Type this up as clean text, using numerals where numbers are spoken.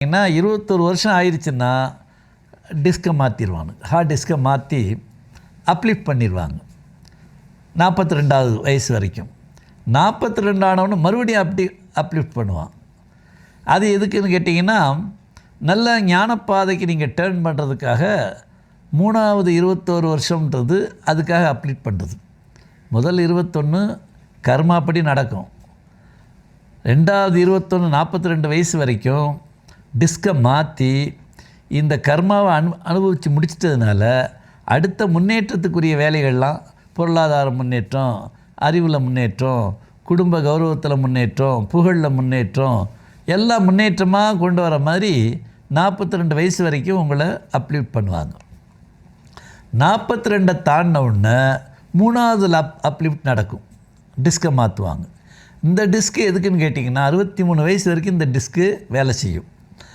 ஏன்னா 21 வருஷம் ஆயிடுச்சுன்னா டிஸ்கை மாற்றிடுவாங்க, ஹார்ட் டிஸ்கை மாற்றி அப்லிஃப்ட் பண்ணிடுவாங்க 42வது வயசு வரைக்கும். 42 ஆனவொன்னு மறுபடியும் அப்லிஃப்ட் பண்ணுவான். அது எதுக்குன்னு கேட்டிங்கன்னா, நல்ல ஞானப்பாதைக்கு நீங்கள் டேர்ன் பண்ணுறதுக்காக 3வது 21 வருஷம்ன்றது அதுக்காக அப்லிஃப்ட் பண்ணுறது. முதல் 21 கர்மாப்படி நடக்கும். 2வது 21 42 வயசு வரைக்கும் டிஸ்கை மாற்றி இந்த கர்மாவை அனுபவித்து முடிச்சிட்டதுனால அடுத்த முன்னேற்றத்துக்குரிய வேலைகள்லாம் பொருளாதார முன்னேற்றம், அறிவில் முன்னேற்றம், குடும்ப கௌரவத்தில் முன்னேற்றம், புகழில் முன்னேற்றம், எல்லா முன்னேற்றமாக கொண்டு வர மாதிரி 42 வயசு வரைக்கும் உங்களை அப்லிஃப்ட் பண்ணுவாங்க. 42 தாண்டின உடனே 3வது அப்லிஃப்ட் நடக்கும், டிஸ்கை மாற்றுவாங்க. இந்த டிஸ்க்கு எதுக்குன்னு கேட்டிங்கன்னா 63 வயசு வரைக்கும் இந்த டிஸ்க்கு வேலை செய்யும்.